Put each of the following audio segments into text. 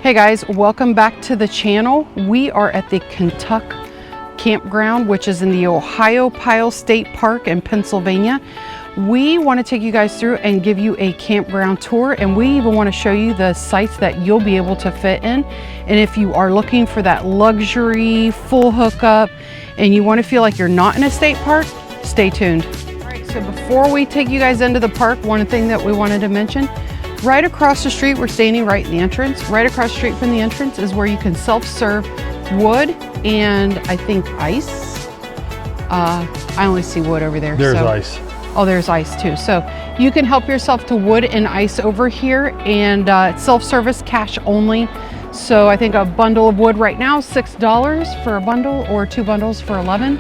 Hey guys, welcome back to the channel. We are at the Kentucky Campground, which is in the Ohiopyle State Park in Pennsylvania. We want to take you guys through and give you a campground tour, and we even want to show you the sites that you'll be able to fit in. And if you are looking for that luxury full hookup and you want to feel like you're not in a state park, stay tuned. All right, so before we take you guys into the park, one thing that we wanted to mention, right across the street, we're standing right in the entrance. Right across the street from the entrance is where you can self-serve wood and I think ice. I only see wood over there. There's ice. Oh, there's ice too. So you can help yourself to wood and ice over here, and it's self-service, cash only. So I think a bundle of wood right now is $6 for a bundle, or 2 bundles for $11.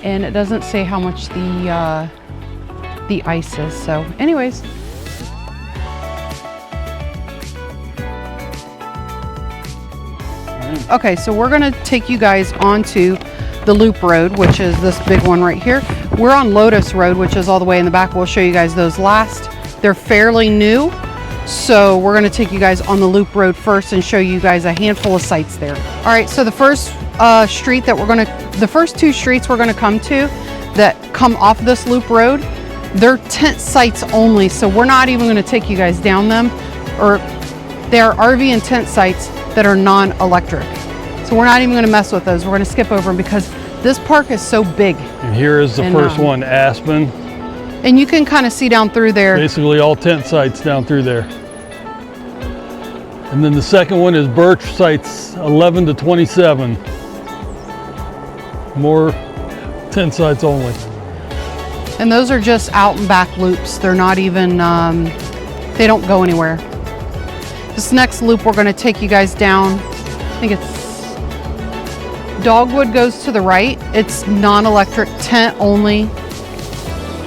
And it doesn't say how much the ice is. So anyways. Okay, so we're gonna take you guys onto the loop road, which is this big one right here. We're on Lotus Road, which is all the way in the back. We'll show you guys those last. They're fairly new, so we're gonna take you guys on the loop road first and show you guys a handful of sites there. All right, so the first street that the first 2 streets we're gonna come to that come off this loop road, they're tent sites only, so we're not even gonna take you guys down them, or they're RV and tent sites that are non-electric. So we're not even gonna mess with those. We're gonna skip over them because this park is so big. And here is the first one, Aspen. And you can kind of see down through there. Basically all tent sites down through there. And then the second one is Birch, sites 11 to 27. More tent sites only. And those are just out and back loops. They're not even, they don't go anywhere. This next loop we're gonna take you guys down, I think it's Dogwood goes to the right. It's non-electric, tent only.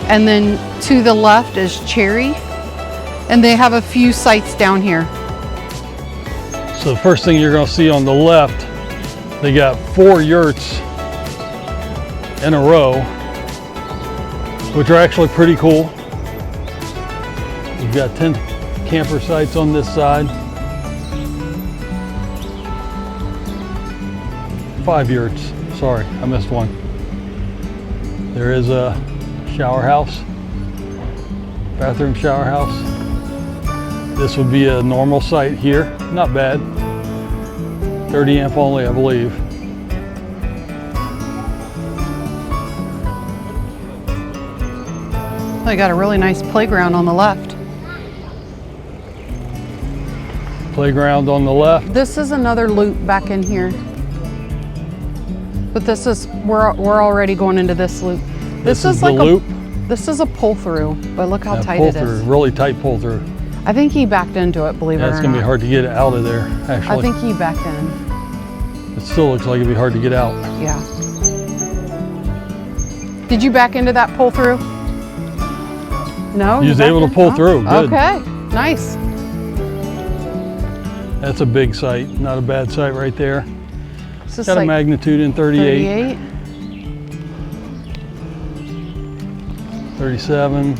And then to the left is Cherry. And they have a few sites down here. So the first thing you're gonna see on the left, they got 4 yurts in a row, which are actually pretty cool. We've got 10 camper sites on this side. 5 yurts, sorry, I missed one. There is a shower house, bathroom shower house. This would be a normal site here, not bad. 30 amp only, I believe. They got a really nice playground on the left. Playground on the left. This is another loop back in here. But this is, we're already going into this loop. This is like a loop. This is a pull through, but look how tight it is. Really tight pull through. I think he backed into it, believe it or not. It's gonna be hard to get out of there, actually. I think he backed in. It still looks like it'd be hard to get out. Yeah. Did you back into that pull through? No? You was able to pull through, good. Okay, nice. That's a big site, not a bad site right there. Got a like magnitude in 38. 37.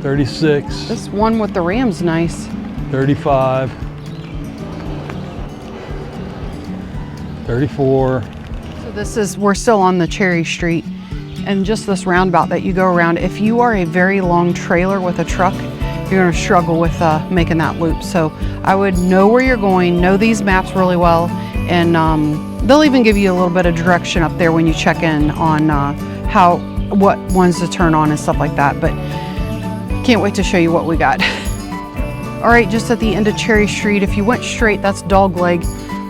36. This one with the ram's nice. 35. 34. So this is, we're still on the Cherry Street, and just this roundabout that you go around. If you are a very long trailer with a truck, you're gonna struggle with making that loop. So I would know where you're going, know these maps really well, and they'll even give you a little bit of direction up there when you check in on what ones to turn on and stuff like that. But can't wait to show you what we got. All right, just at the end of Cherry Street, if you went straight, that's Dogleg.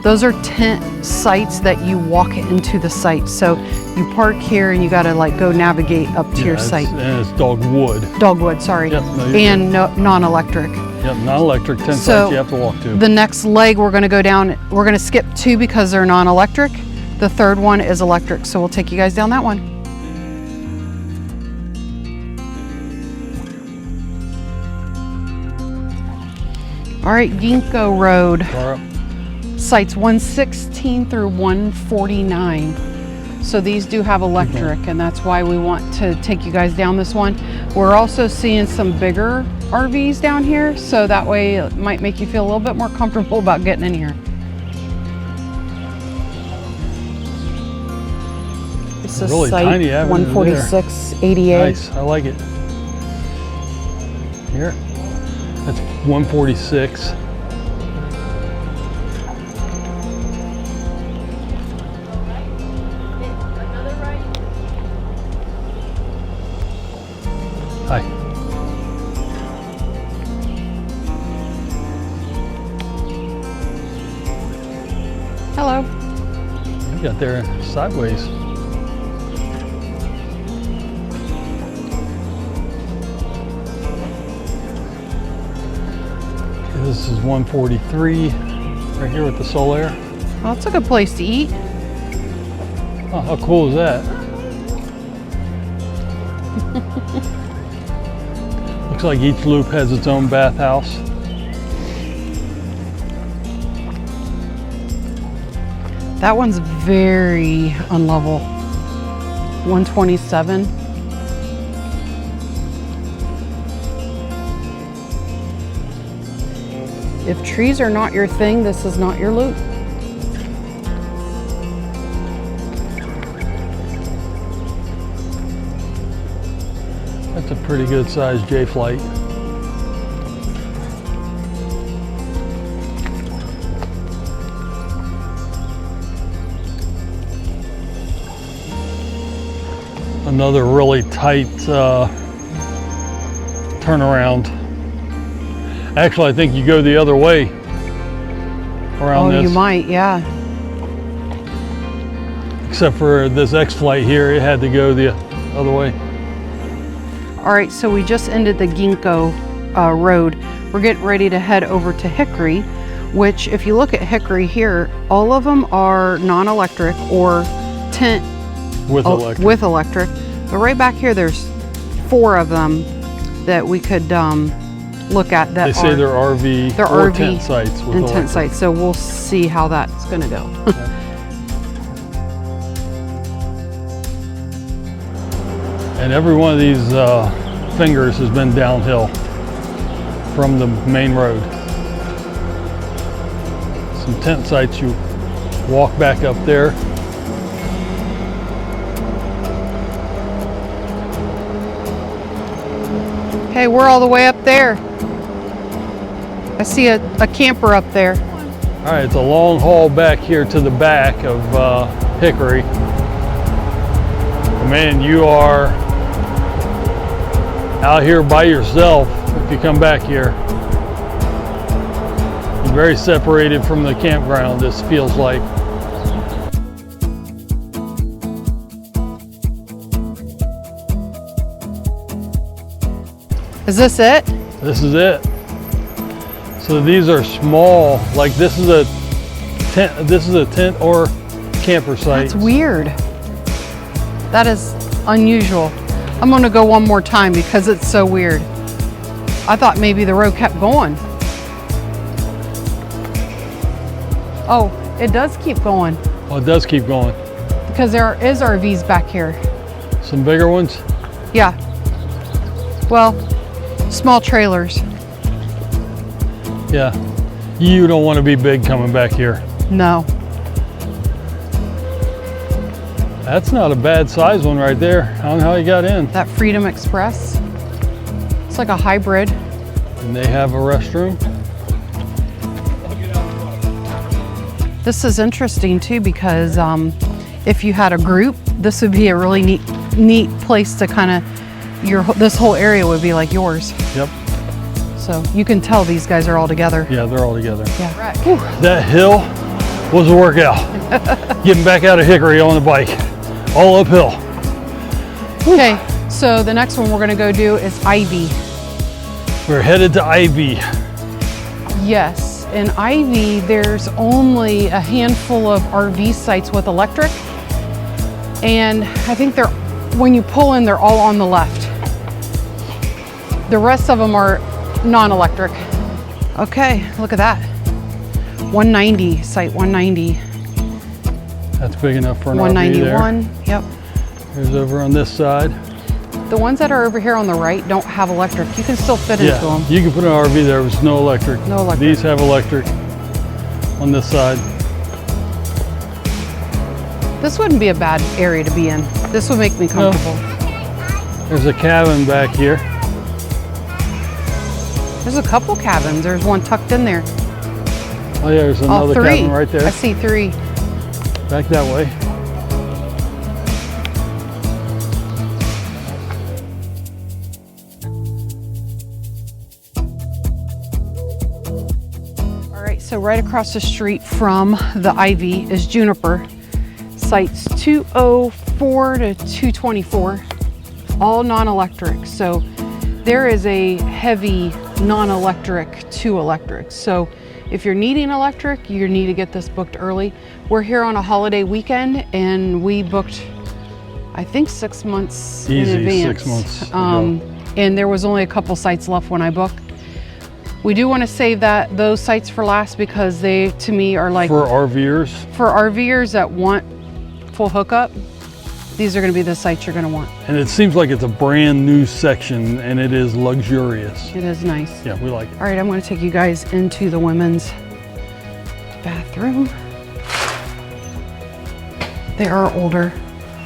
Those are tent sites that you walk into the site. So you park here and you gotta like go navigate up to your site. And it's Dogwood. Dogwood, sorry. Yep, no, and non-electric. Yep, non-electric tent sites you have to walk to. The next leg we're gonna go down, we're gonna skip 2 because they're non-electric. The third one is electric, so we'll take you guys down that one. All right, Ginkgo Road. Sites 116 through 149. So these do have electric, and that's why we want to take you guys down this one. We're also seeing some bigger RVs down here, so that way it might make you feel a little bit more comfortable about getting in here. This is Really site tiny avenue 14688. Nice, I like it. Here, that's 146. Hi. Hello. You got there sideways. Okay, this is 143, right here with the Solaire. Well, it's a good place to eat. Oh, how cool is that? Looks like each loop has its own bathhouse. That one's very unlevel. 127. If trees are not your thing, this is not your loop. That's a pretty good sized J-flight. Another really tight turnaround. Actually, I think you go the other way around this. Oh, you might, yeah. Except for this X-flight here, it had to go the other way. All right, so we just ended the Ginkgo road. We're getting ready to head over to Hickory, which if you look at Hickory here, all of them are non-electric or tent With electric. With electric. But right back here, there's 4 of them that we could look at. That they say they're RV they're or RV tent sites with and electric. tent sites. So we'll see how that's going to go. Yeah. And every one of these fingers has been downhill from the main road. Some tent sites, you walk back up there. Hey, we're all the way up there. I see a camper up there. All right, it's a long haul back here to the back of Hickory. Man, you are out here by yourself if you come back here. You're very separated from the campground, this feels like. Is this it? This is it. So these are small, like this is a tent or camper site. That's weird. That is unusual. I'm gonna go one more time because it's so weird. I thought maybe the road kept going. Oh, it does keep going. Oh, it does keep going. Because there is RVs back here. Some bigger ones? Yeah. Well, small trailers. Yeah. You don't want to be big coming back here. No. That's not a bad size one right there. I don't know how you got in. That Freedom Express. It's like a hybrid. And they have a restroom. This is interesting too because if you had a group, this would be a really neat place to kind of, this whole area would be like yours. Yep. So you can tell these guys are all together. Yeah, they're all together. Yeah. Whew, that hill was a workout. Getting back out of Hickory on the bike, all uphill. Okay, so the next one we're gonna go do is Ivy. We're headed to Ivy. Yes, in Ivy, there's only a handful of RV sites with electric. And I think when you pull in, they're all on the left. The rest of them are non-electric. Okay, look at that. 190, site 190. That's big enough for an RV there. 191, yep. Here's over on this side. The ones that are over here on the right don't have electric. You can still fit into them. You can put an RV there with no electric. No electric. These have electric on this side. This wouldn't be a bad area to be in. This would make me comfortable. No. There's a cabin back here. There's a couple cabins. There's one tucked in there. Oh yeah, there's another cabin right there. I see 3. Back that way. All right, so right across the street from the Ivy is Juniper. Sites 204 to 224, all non-electric. So there is a heavy non-electric to electric. So if you're needing electric, you need to get this booked early. We're here on a holiday weekend and we booked, I think 6 months in advance. 6 months ago. And there was only a couple sites left when I booked. We do want to save those sites for last because they, to me, are like for RVers. For RVers that want full hookup, these are going to be the sites you're going to want. And it seems like it's a brand new section and it is luxurious. It is nice. Yeah, we like it. All right, I'm going to take you guys into the women's bathroom. They are older.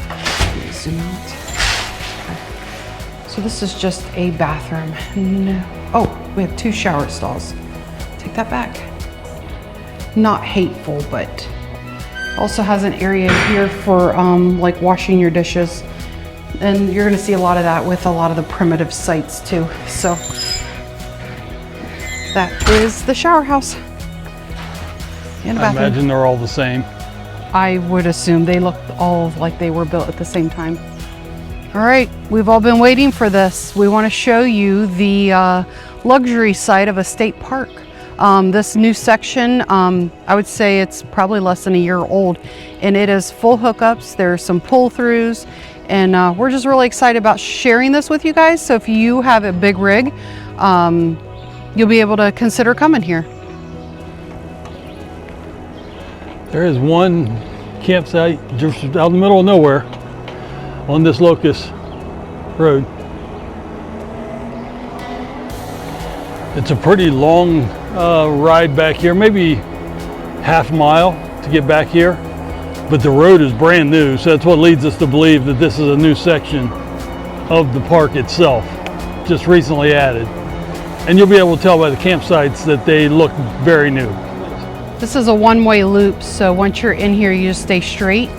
Let me zoom out. Okay. So this is just a bathroom. No. Oh, we have 2 shower stalls. Take that back. Not hateful, but also has an area here for like washing your dishes. And you're gonna see a lot of that with a lot of the primitive sites too. So that is the shower house and I imagine they're all the same. I would assume they look all like they were built at the same time. All right, we've all been waiting for this. We want to show you the luxury side of a state park. This new section, I would say it's probably less than a year old, and it is full hookups. There's some pull-throughs, and we're just really excited about sharing this with you guys. So if you have a big rig, you'll be able to consider coming here. There is one campsite just out in the middle of nowhere on this Locust Road. It's a pretty long ride back here, maybe half a mile to get back here, but the road is brand new, so that's what leads us to believe that this is a new section of the park itself, just recently added. And you'll be able to tell by the campsites that they look very new. This is a one-way loop, so once you're in here, you just stay straight.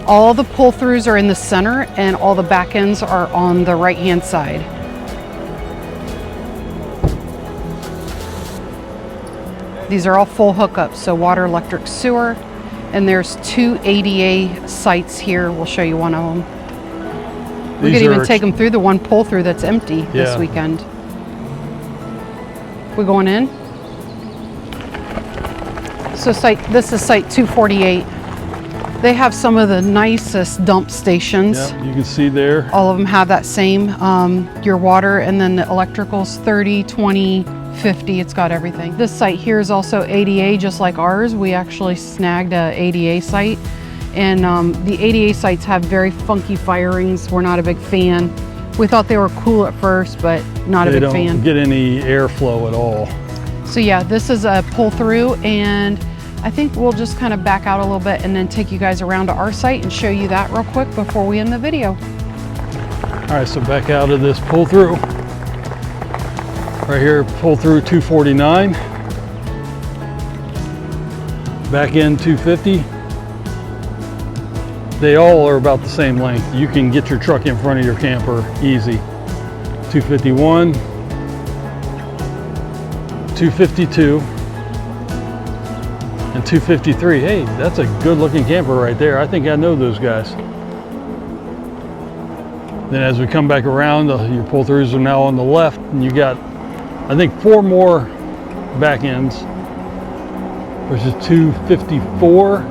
All the pull-throughs are in the center, and all the back ends are on the right-hand side. These are all full hookups, so water, electric, sewer, and there's 2 ADA sites here. We'll show you one of them. We could even take them through the one pull-through that's empty this weekend. We're going in. So this is site 248. They have some of the nicest dump stations. Yeah, you can see there. All of them have that same, your water, and then the electricals 30, 20, 50, it's got everything. This site here is also ADA, just like ours. We actually snagged a ADA site, and the ADA sites have very funky firings. We're not a big fan. We thought they were cool at first, but not a big fan. They don't get any airflow at all. So yeah, this is a pull through, and I think we'll just kind of back out a little bit and then take you guys around to our site and show you that real quick before we end the video. All right, so back out of this pull through. Right here, pull through 249. Back in 250. They all are about the same length. You can get your truck in front of your camper easy. 251. 252. And 253. Hey, that's a good looking camper right there. I think I know those guys. Then as we come back around, your pull-throughs are now on the left, and you got, I think, 4 more back ends, which is 254.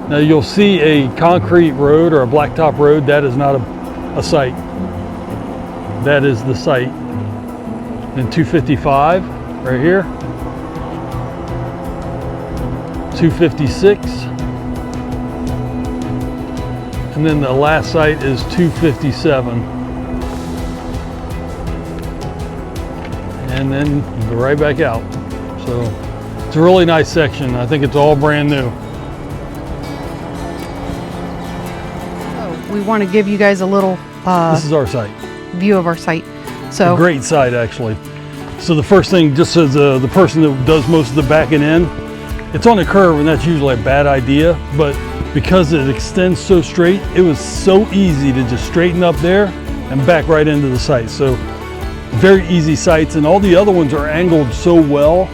Now you'll see a concrete road or a blacktop road. That is not a site. That is the site. Then 255 right here. 256, and then the last site is 257. and then go right back out. So it's a really nice section. I think it's all brand new. We want to give you guys a little This is our site. view of our site. So A great site, actually. So the first thing, just as the person that does most of the backing in, it's on a curve, and that's usually a bad idea, but because it extends so straight, it was so easy to just straighten up there and back right into the site. So very easy sites, and all the other ones are angled so well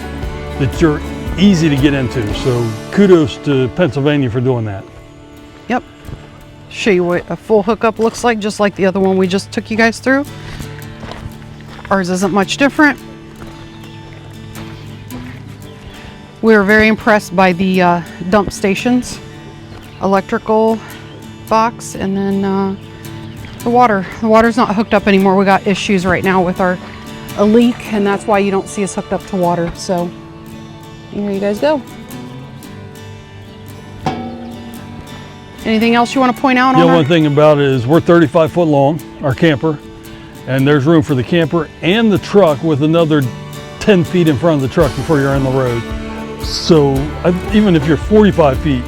that you're easy to get into. So kudos to Pennsylvania for doing that. yep. Show you what a full hookup looks like, just like the other one we just took you guys through. Ours isn't much different. We were very impressed by the dump stations, electrical box, and then the water. The water's not hooked up anymore. We got issues right now with a leak, and that's why you don't see us hooked up to water. So here you guys go. Anything else you want to point out on Yeah, one thing about it is we're 35 foot long, our camper, and there's room for the camper and the truck with another 10 feet in front of the truck before you're on the road. So even if you're 45 feet,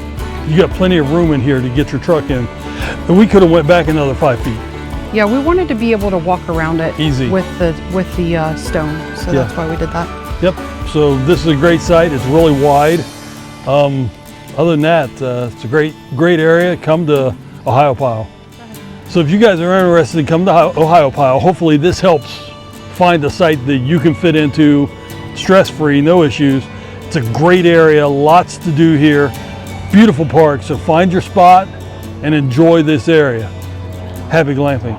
you got plenty of room in here to get your truck in. And we could have went back another 5 feet. Yeah, we wanted to be able to walk around it Easy. with the stone, so that's why we did that. Yep, so this is a great site. It's really wide. Other than that, it's a great area. Come to Ohiopyle. So if you guys are interested, come to Ohiopyle. Hopefully this helps find a site that you can fit into stress-free, no issues. It's a great area, lots to do here. Beautiful park, so find your spot and enjoy this area. Happy glamping.